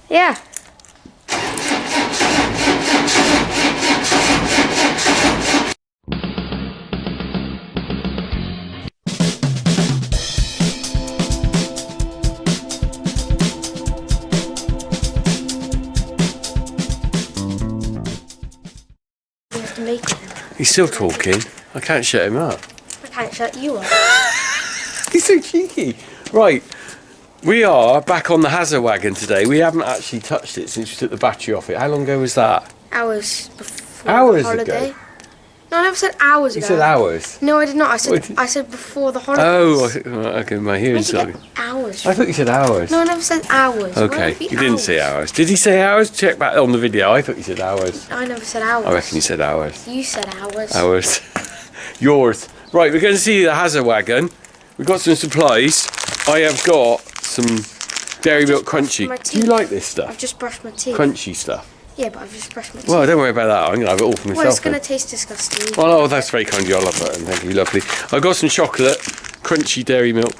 Yeah. You have to make it. He's still talking. I can't shut him up. I can't shut you up. He's so cheeky. Right, we are back on the Hazza wagon today. We haven't actually touched it since we took the battery off it. How long ago was that? Hours before Hours the holiday. ago? No, I never said hours You ago. said hours. No, I did not. I said before the holidays. Oh, okay, my hearing's Where'd you sorry. get hours I thought you said hours. No, I never said hours. Where Okay, would it be you didn't say hours. Did he say hours? Check back on the video. I thought you said hours. I never said hours. I reckon you said hours. You said hours. Hours. Yours. Right, we're going to see the Hazza wagon. We've got some supplies. I have got some dairy milk crunchy. Do you like this stuff? I've just brushed my teeth. Crunchy stuff. Yeah, but I've just brushed my teeth. Well, don't worry about that. I'm going to have it all for myself. Well, it's going then. to taste disgusting. Well, oh, that's very kind of you. I love that. And thank you, lovely. I've got some chocolate, crunchy dairy milk.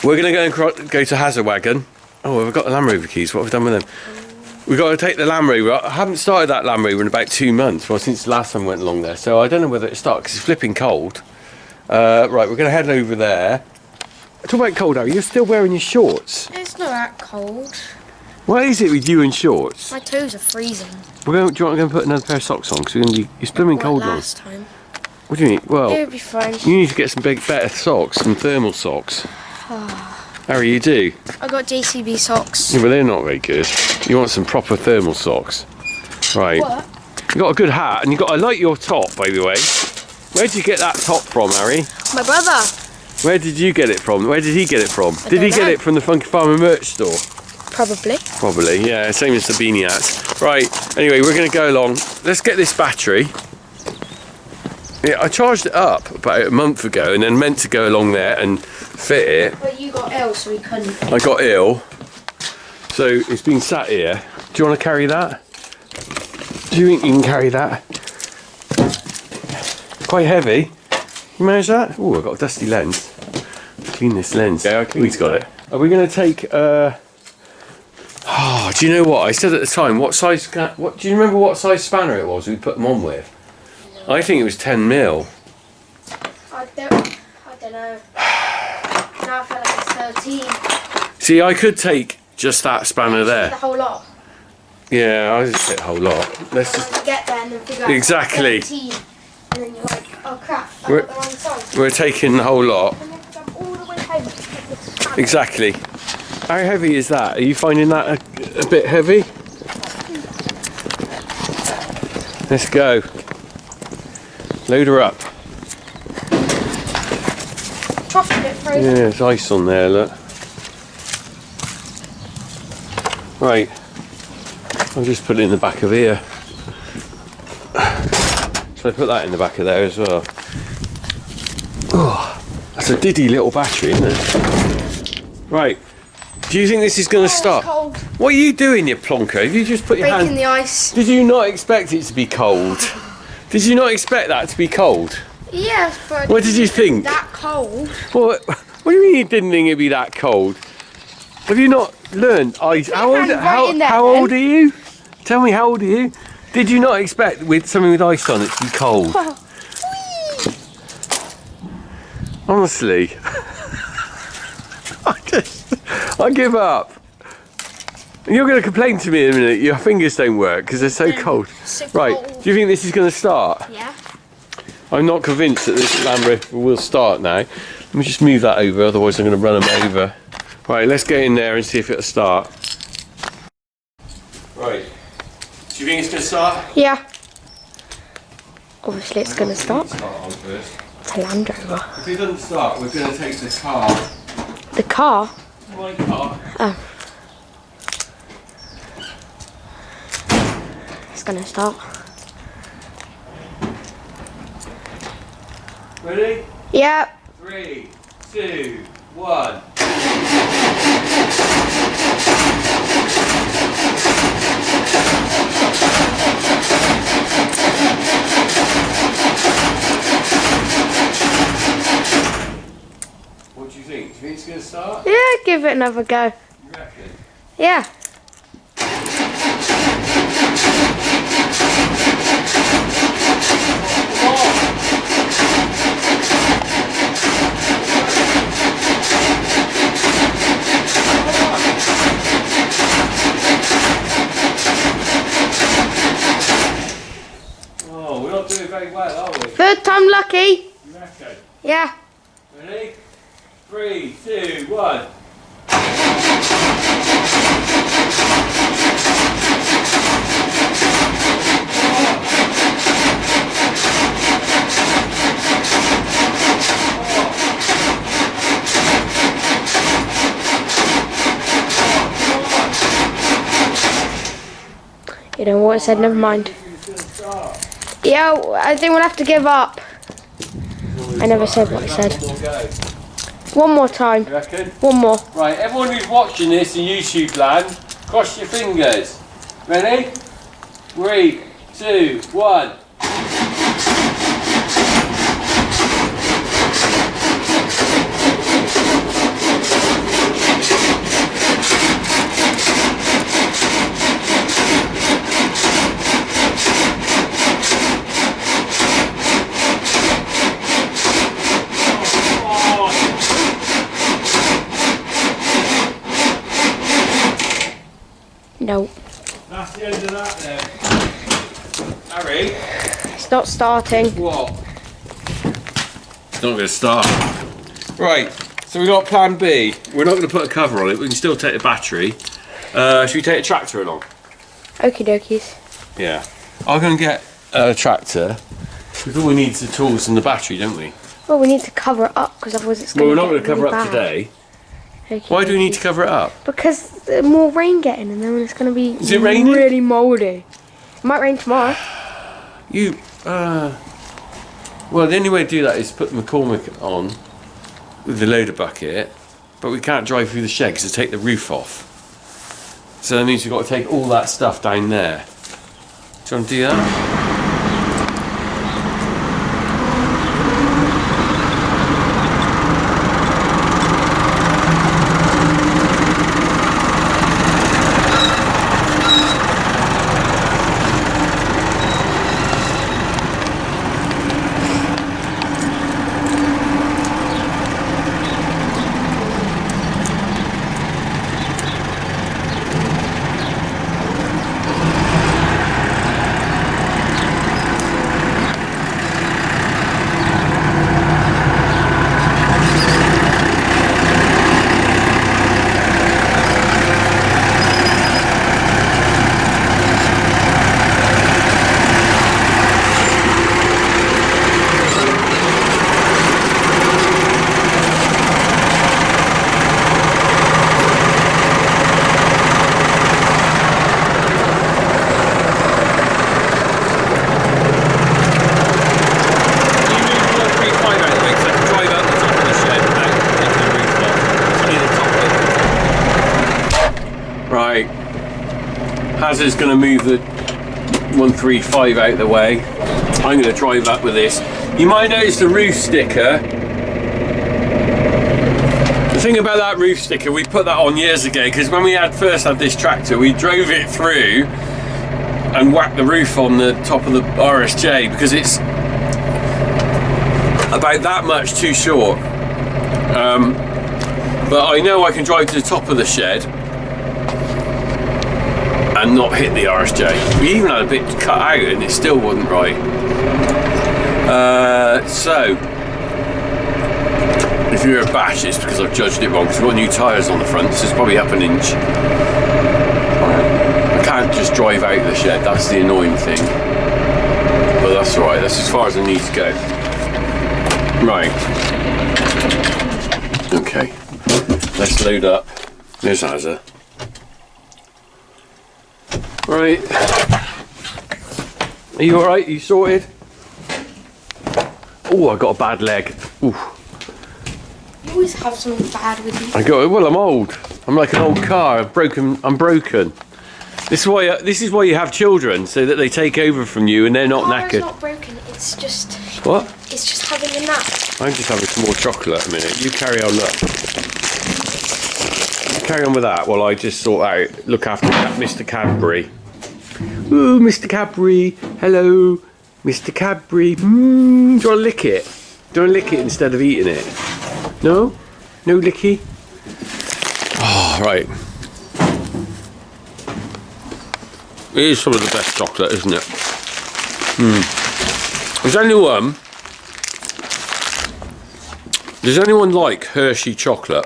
We're going to go to Hazza wagon. Oh, we've got the Land Rover keys. What have we done with them? We've got to take the Land Rover. I haven't started that Land Rover in about 2 months. Well, since the last time we went along there. So I don't know whether it starts because it's flipping cold. Right, we're going to head over there. Talk about cold, Harry. You're still wearing your shorts. It's not that cold. What is it with you and shorts? My toes are freezing. Do you want to put another pair of socks on? Because it's blooming cold now. Last time. What do you mean? Well, It'll be fine. you need to get some better socks, some thermal socks. Harry, you do? I got JCB socks. Yeah, but they're not very good. You want some proper thermal socks. Right. What? You got a good hat, and I like your top, by the way. Where did you get that top from, Harry? My brother. Where did you get it from? Where did he get it from? Did he don't get know. it from the Funky Farmer merch store? Probably. Probably, yeah, same as the beanie hats. Right, anyway, we're going to go along. Let's get this battery. Yeah, I charged it up about a month ago and then meant to go along there and fit it. But you got ill, so we couldn't. I got ill, so it's been sat here. Do you want to carry that? Do you think you can carry that? Quite heavy. You manage that? Oh, I've got a dusty lens. Clean this lens. Yeah, he's got it. Are we going to take... Oh, do you know what? I said at the time, what size... What do you remember what size spanner it was we put them on with? No. I think it was 10 mil. I don't know. Now I feel like it's 13. See, I could take just that spanner there. The whole lot. Yeah, I'll just take the whole lot. Let's And just... then you get there and then figure out Exactly. 17. And then you're like, oh crap, I We're- got the wrong size. We're taking the whole lot. And then come all the way home to get this spanner. Exactly. How heavy is that? Are you finding that a bit heavy? Let's go. Load her up. Trough a bit frozen. Yeah, there's ice on there, look. Right. I'll just put it in the back of here. So I put that in the back of there as well. Oh, that's a diddy little battery, isn't it? Right. Do you think this is going to start? Cold. What are you doing, you plonker? Have you just put your Breaking hand... the ice. Did you not expect it to be cold? Did you not expect that to be cold? Yes, but What did you think? that cold. What do you mean you didn't think it'd be that cold? Have you not learned ice? your hand right in there, How then. old are you? Tell me, how old are you? Did you not expect with something with ice on it to be cold? Honestly. I give up. You're going to complain to me in a minute. Your fingers don't work because they're so cold. So Right, cold. do you think this is going to start? Yeah. I'm not convinced that this Land Rover will start now. Let me just move that over, otherwise I'm going to run them over. Right, let's get in there and see if it'll start. Right. Do you think it's going to start? Yeah. Obviously it's going to start. Start on first. It's a Land Rover. If it doesn't start, we're going to take the car. The car? My car. Oh. It's going to start. Ready? Yep. 3, 2, 1. What do you think? Do you think it's going to start? Yeah, give it another go. You reckon? Yeah. First time lucky. You reckon? Yeah. Ready? 3, 2, 1. You know what I said, never mind. Yeah, I think we'll have to give up. I never said what I said. One more time. You reckon? One more. Right, everyone who's watching this in YouTube land, cross your fingers. Ready? 3, 2, 1. No. That's the end of that then. Harry? It's not starting. What? It's not going to start. Right, so we've got plan B. We're not going to put a cover on it, we can still take the battery. Should we take a tractor along? Okie dokies. Yeah. I'm going to get a tractor. Because all we need is the tools and the battery, don't we? Well, we need to cover it up because otherwise it's going Well, to we're not going to cover it up today. Why do we need to cover it up? Because more rain getting and then it's going to be Is it raining? really mouldy. It might rain tomorrow. Well, the only way to do that is put the McCormick on with the loader bucket, but we can't drive through the shed because to take the roof off. So that means we've got to take all that stuff down there. Do you want to do that? Right, Hazza's going to move the 135 out of the way. I'm going to drive up with this. You might notice the roof sticker. The thing about that roof sticker, we put that on years ago because when we first had this tractor, we drove it through and whacked the roof on the top of the RSJ because it's about that much too short. But I know I can drive to the top of the shed and not hit the RSJ. We even had a bit cut out and it still wasn't right. So if you're a bash, it's because I've judged it wrong because we've got new tyres on the front, so it's probably up an inch. I can't just drive out of the shed, that's the annoying thing. But that's alright, that's as far as I need to go. Right. Okay. Let's load up. There's Hazza. Right. Are you alright? Are you sorted? Oh, I got a bad leg. Ooh. You always have something bad with you. Well, I'm old. I'm like an old car. I'm broken. This is why you have children, so that they take over from you and they're not knackered. It's not broken, it's just... What? It's just having a nap. I'm just having some more chocolate at a minute. You carry on, look. Carry on with that while I just sort out, look after Mr. Cadbury. Ooh, Mr. Cadbury. Hello, Mr. Cadbury. Do you want to lick it? Do you want to lick it instead of eating it? No? No licky? Oh, right. It is some of the best chocolate, isn't it? There's only one, Does anyone like Hershey chocolate?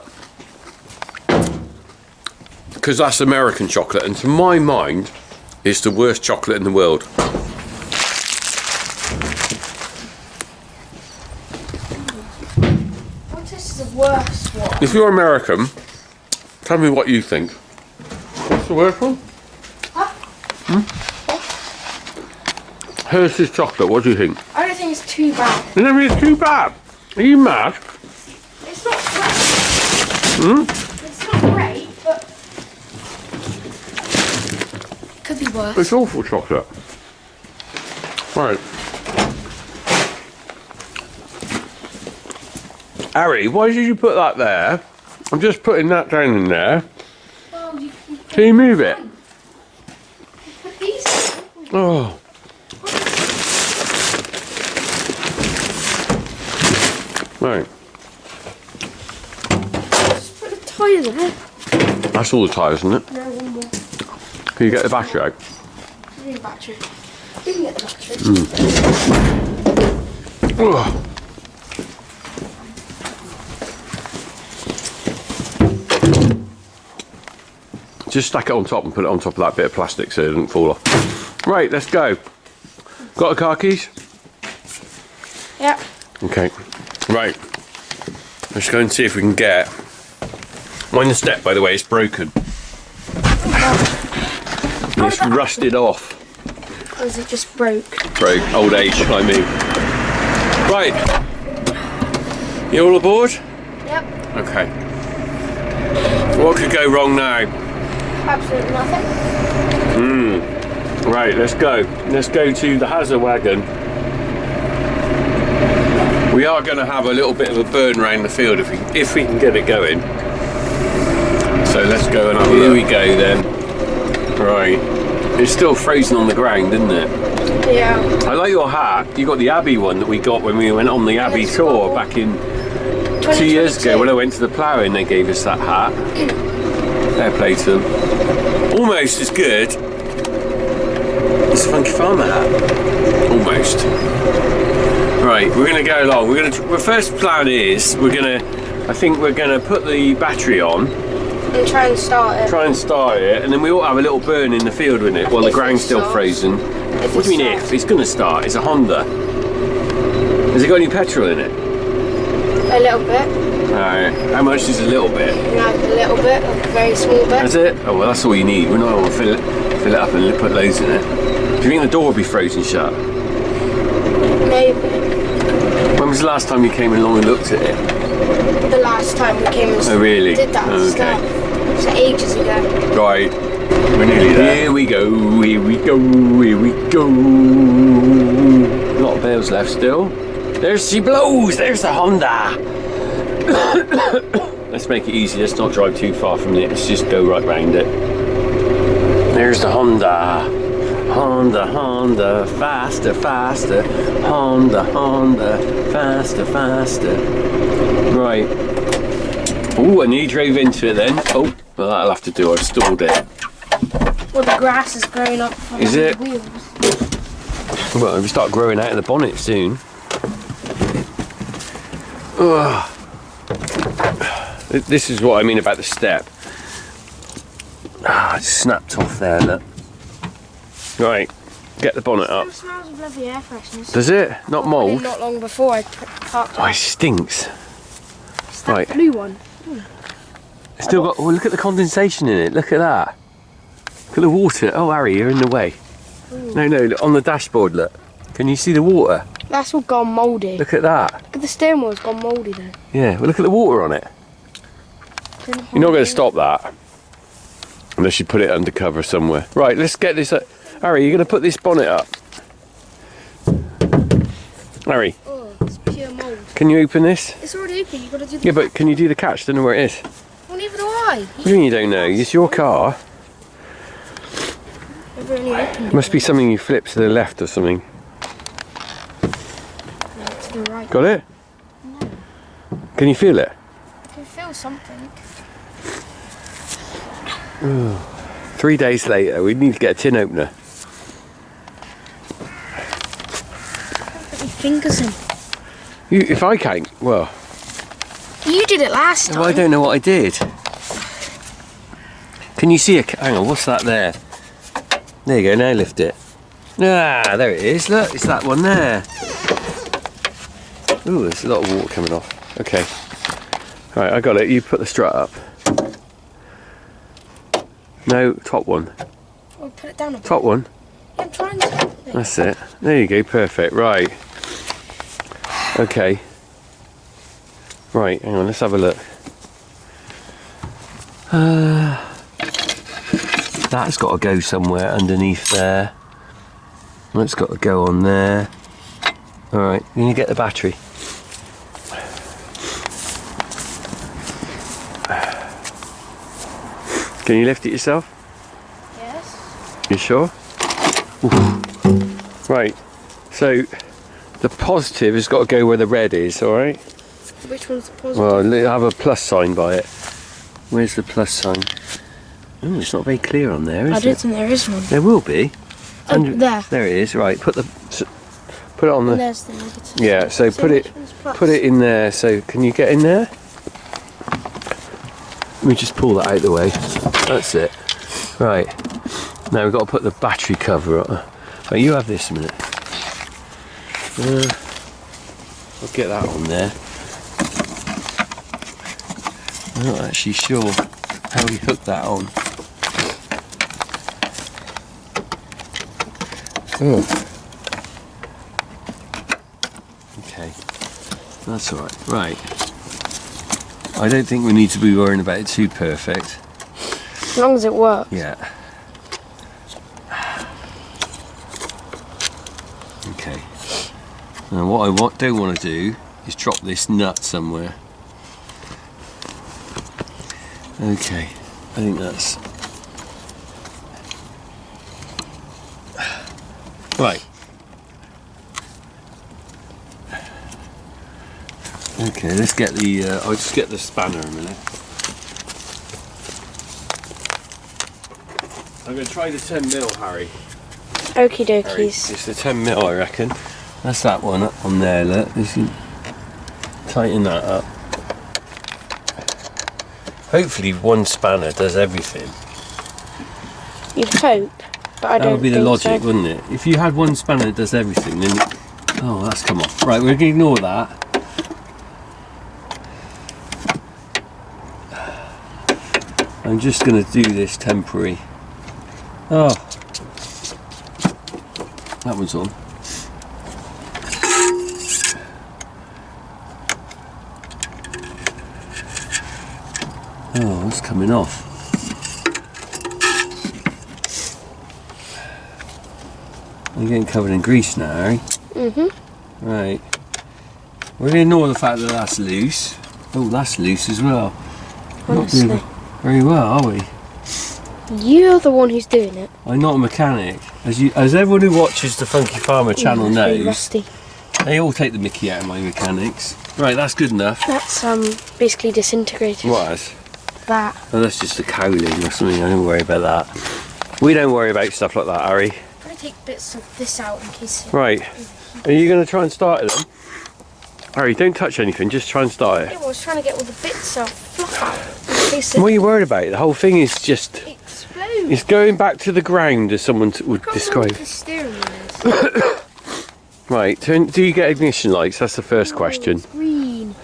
Because that's American chocolate, and to my mind, it's the worst chocolate in the world. What is the worst one? If you're American, tell me what you think. What's the worst one? Huh? Hershey's chocolate, what do you think? I don't think it's too bad. You don't think it's too bad? Are you mad? It's not great. It's not great, but could be worse. It's awful chocolate. Right. Harry, why did you put that there? I'm just putting that down in there. Well, Can you move it? put these in. Oh. Right. Just put the tyres in it. That's all the tyres, isn't it? No, one more. Can you get the battery out? We need a battery. We can get the battery. Ugh. Just stack it on top and put it on top of that bit of plastic so it doesn't fall off. Right, let's go. Got the car keys? Yeah. Okay. Right. Let's go and see if we can get... Mind the step, by the way, it's broken. It's rusted off. Or is it just broke? Broke. Old age, I mean. Right. You all aboard? Yep. Okay. What could go wrong now? Absolutely nothing. Right, let's go. Let's go to the Hazza wagon. We are going to have a little bit of a burn around the field if we can get it going. So let's go and have a look. Here we go then. Right. It's still frozen on the ground, isn't it? Yeah. I like your hat. You got the Abbey one that we got when we went on the Abbey tour back in 2 years ago when I went to the ploughing. They gave us that hat. Fair play to them. Almost as good as a Funky Farmer hat. Almost. Right, we're going to go along. Our first plan is I think we're going to put the battery on. And try and start it. Try and start it, and then we all have a little burn in the field with it while the ground's still frozen. What do you mean if? It's going to start. It's a Honda. Has it got any petrol in it? A little bit. Alright. How much is a little bit? Like a little bit, like a very small bit. Is it? Oh well, that's all you need. We're not going to fill it up and put loads in it. Do you think the door will be frozen shut? Maybe. When was the last time you came along and looked at it? The last time we came and Oh really? did that stuff. So ages ago. Right. We're nearly there. Here we go, here we go, here we go. A lot of bales left still. There she blows, there's the Honda. Let's make it easy, let's not drive too far from it, let's just go right round it. There's the Honda. Honda, Honda, faster, faster. Honda, Honda, faster, faster. Right. Oh, I nearly drove into it then. Oh, well that'll have to do, I've stalled it. Well, the grass is growing up from the wheels. Well, it'll start growing out of the bonnet soon. Ugh. This is what I mean about the step. Ah, it snapped off there, look. Right, get the bonnet up. It smells of bloody air freshness. Does it? Not mould? Not long before I parked. Oh, it stinks. It's that Right. blue one. It's still got, oh, look at the condensation in it, look at that. Look at the water. Oh, Harry, you're in the way. Ooh. No, look, on the dashboard, look. Can you see the water? That's all gone mouldy. Look at that. Look at the steering wheel's gone mouldy though. Yeah, well, look at the water on it. You're not going to stop that. Unless you put it undercover somewhere. Right, let's get this up. Harry, you're going to put this bonnet up. Harry. Oh, it's pure mould. Can you open this? It's already open, you've got to do the Yeah, but can you do the catch? Don't know where it is. Well, neither do I. What do you mean you don't know? It's your car. I've only opened It must be something you flip to the left or something. No, to the right. Got it? No. Can you feel it? I can feel something. 3 days later, we need to get a tin opener. Put your fingers in. If I can't, well, You did it last time. Well, I don't know what I did. Can you see it? Hang on, what's that there? There you go, now lift it. Ah, there it is. Look, it's that one there. Ooh, there's a lot of water coming off. Okay. Right, I got it. You put the strut up. No, top one. I'll put it down a bit. Top one. Yeah, I'm trying to. That's it. There you go, perfect. Right. Okay. Right, hang on, let's have a look. That's got to go somewhere underneath there. That's got to go on there. Alright, you need to get the battery. Can you lift it yourself? Yes. You sure? Ooh. Right, so the positive has got to go where the red is, alright? Which one's the positive? Well, have a plus sign by it. Where's the plus sign? Oh, it's not very clear on there, is it? I don't think there is one. There will be. Oh, there. There it is. Right, put it on the. And there's the negative. Yeah, so put which one's plus? it in there. So can you get in there? Let me just pull that out of the way. That's it. Right. Now we've got to put the battery cover on. Right, you have this a minute. I'll get that on there. I'm not actually sure how we hook that on. Oh. Okay, that's all right. Right. I don't think we need to be worrying about it too perfect. As long as it works. Yeah. Okay. Now what I don't want to do is drop this nut somewhere. Okay, I think that's right. Okay, let's get the. I'll just get the spanner a minute. I'm going to try the 10mm, Harry. Okie Harry. dokies. It's the 10mm, I reckon. That's that one up on there. Look, you can tighten that up. Hopefully, one spanner does everything. You'd hope, but I don't. That would be the think logic, so. wouldn't it? If you had one spanner that does everything, then. Oh, that's come off. Right, we're going to ignore that. I'm just going to do this temporary. Oh, that one's on. Oh, it's coming off. I'm getting covered in grease now, Harry. Right. We're going to ignore the fact that that's loose. Oh, that's loose as well. Not doing Honestly. very well, are we? You're the one who's doing it. I'm not a mechanic. As everyone who watches the Funky Farmer channel It's really knows, rusty. they all take the mickey out of my mechanics. Right, that's good enough. That's basically disintegrated. What is? That. Oh, that's just a cowling or something. I don't worry about that. We don't worry about stuff like that, Harry. I'm gonna take bits of this out in case. Right. Are you going to try and start it then? Harry, don't touch anything. Just try and start it. Yeah, well, I was trying to get all the bits out, fluff out, in case What are you worried about? The whole thing is just. it explodes. It's going back to the ground, as someone would describe. The steering wheel is. Right. Do you get ignition lights? That's the first question. It's green.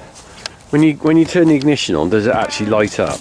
When you turn the ignition on, does it actually light up?